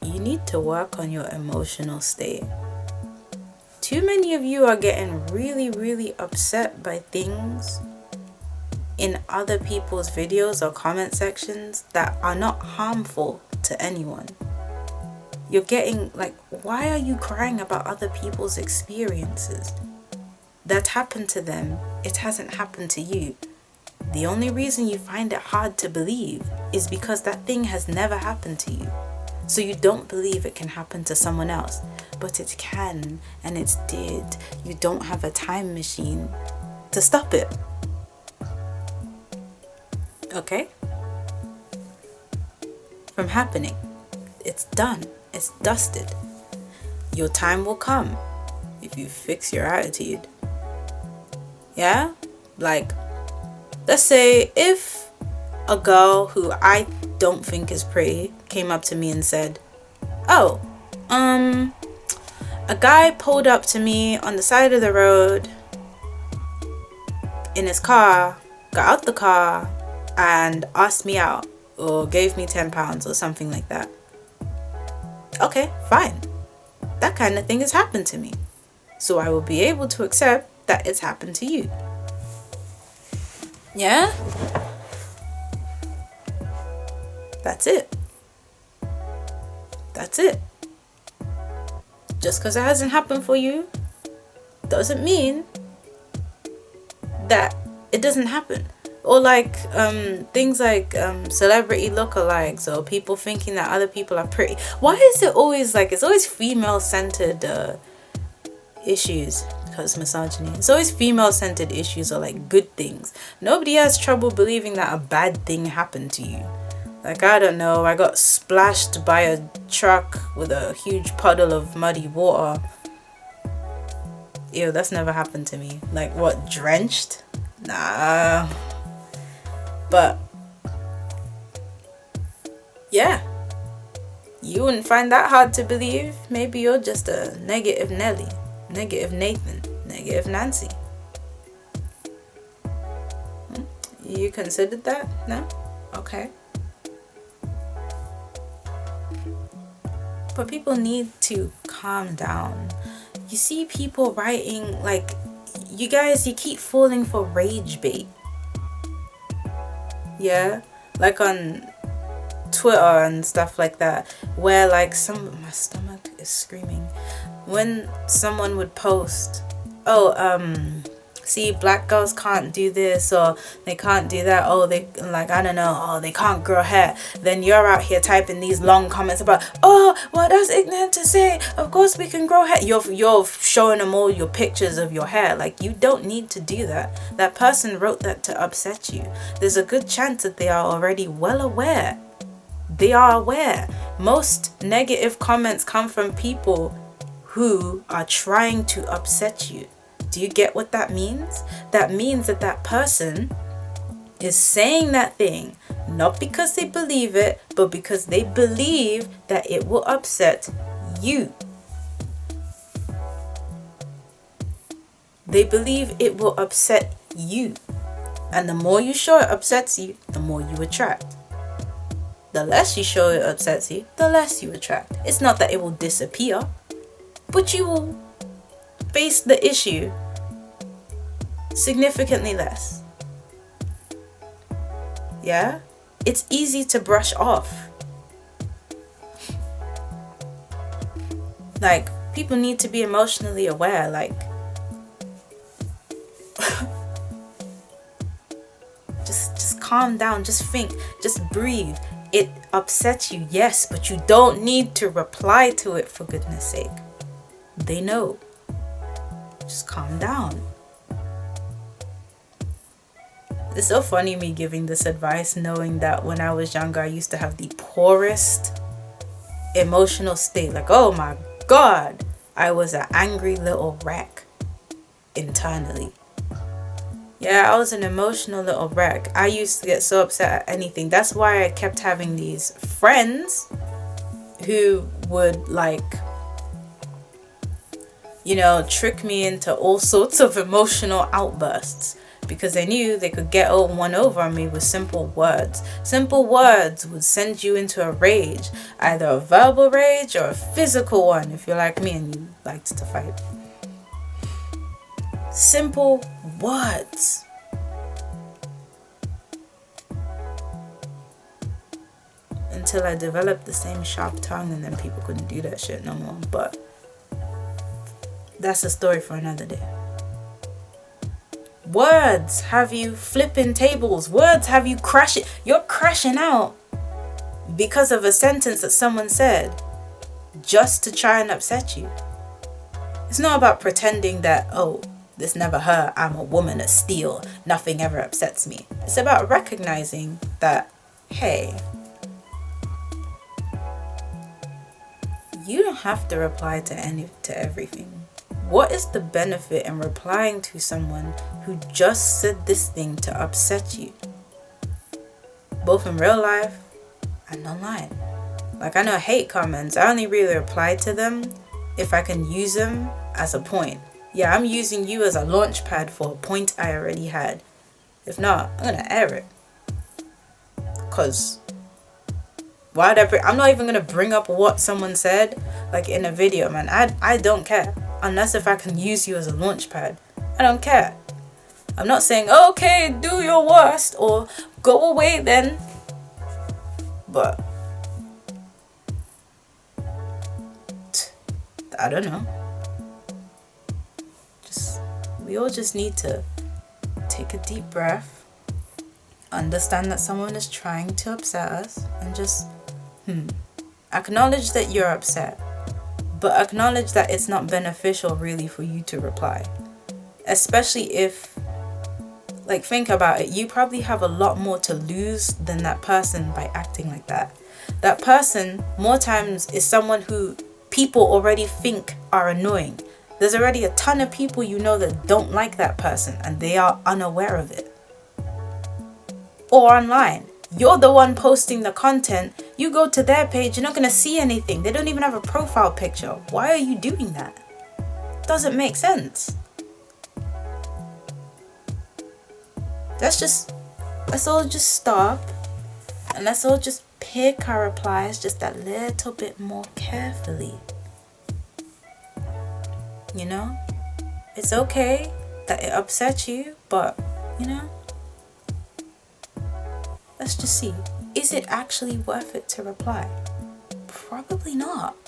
you need to work on your emotional state. Too many of you are getting really, really upset by things in other people's videos or comment sections that are not harmful to anyone. You're getting like, why are you crying about other people's experiences? That happened to them. It hasn't happened to you. The only reason you find it hard to believe is because that thing has never happened to you. So you don't believe it can happen to someone else. But it can, and it did. You don't have a time machine to stop it. Okay? From happening. It's done. It's dusted. Your time will come if you fix your attitude. Yeah? Like, let's say if a girl who I don't think is pretty came up to me and said, oh, a guy pulled up to me on the side of the road in his car, got out the car, and asked me out, or gave me £10 or something like that. Okay, fine. That kind of thing has happened to me. So I will be able to accept that it's happened to you. Yeah? That's it. That's it. Just because it hasn't happened for you doesn't mean that it doesn't happen. Or like things like celebrity lookalikes, or people thinking that other people are pretty. Why is it always like, it's always female-centered issues? Because misogyny. It's always female-centered issues or like good things. Nobody has trouble believing that a bad thing happened to you. Like, I don't know, I got splashed by a truck with a huge puddle of muddy water. Ew, that's never happened to me. Like, what, drenched? Nah. But, yeah. You wouldn't find that hard to believe. Maybe you're just a negative Nelly, negative Nathan, negative Nancy. You considered that? No? Okay. But people need to calm down. You see people writing, like, you guys, you keep falling for rage bait. Yeah? Like on Twitter and stuff like that, where like my stomach is screaming. When someone would post, see, black girls can't do this, or they can't do that, oh, they, like, I don't know, oh, they can't grow hair, then you're out here typing these long comments about, oh, well, that's ignorant to say, of course we can grow hair. You're showing them all your pictures of your hair. Like, you don't need to do that. That person wrote that to upset you. There's a good chance that they are already well aware. They are aware. Most negative comments come from people who are trying to upset you. Do you get what that means? That means that that person is saying that thing not because they believe it, but because they believe that it will upset you. They believe it will upset you. And the more you show it upsets you, the more you attract. The less you show it upsets you, the less you attract. It's not that it will disappear, but you will face the issue significantly less. Yeah? It's easy to brush off. Like, people need to be emotionally aware. Like, just calm down, just think, just breathe. It upsets you, yes, but you don't need to reply to it, for goodness sake. They know. Just calm down. It's so funny me giving this advice, knowing that when I was younger, I used to have the poorest emotional state. Like, oh my God, I was an angry little wreck internally. Yeah, I was an emotional little wreck. I used to get so upset at anything. That's why I kept having these friends who would, like, you know, trick me into all sorts of emotional outbursts. because they knew they could get one over on me with simple words. Simple words would send you into a rage, either a verbal rage or a physical one if you're like me and you liked to fight. Simple words. Until I developed the same sharp tongue, and then people couldn't do that shit no more. But that's a story for another day. Words have you flipping tables. Words have you crashing. You're crashing out because of a sentence that someone said just to try and upset you. It's not about pretending that, oh, this never hurt, I'm a woman of steel, nothing ever upsets me. It's about recognizing that, hey, you don't have to reply to everything. What is the benefit in replying to someone who just said this thing to upset you? Both in real life and online. Like, I know hate comments, I only really reply to them if I can use them as a point. Yeah, I'm using you as a launch pad for a point I already had. If not, I'm gonna air it. Cause I'm not even gonna bring up what someone said, like in a video, man. I don't care. Unless if I can use you as a launch pad. I don't care. I'm not saying, okay, do your worst or go away then. But I don't know. We all just need to take a deep breath, understand that someone is trying to upset us, and just acknowledge that you're upset, but acknowledge that it's not beneficial really for you to reply. Especially if, like, think about it, you probably have a lot more to lose than that person by acting like that. That person, more times, is someone who people already think are annoying. There's already a ton of people you know that don't like that person and they are unaware of it. Or online. You're the one posting the content. You go to their page, you're not going to see anything. They don't even have a profile picture. Why are you doing that? Doesn't make sense. Let's all just stop and let's all just pick our replies just a little bit more carefully. You know, it's okay that it upsets you, but, you know, let's just see. Is it actually worth it to reply? Probably not.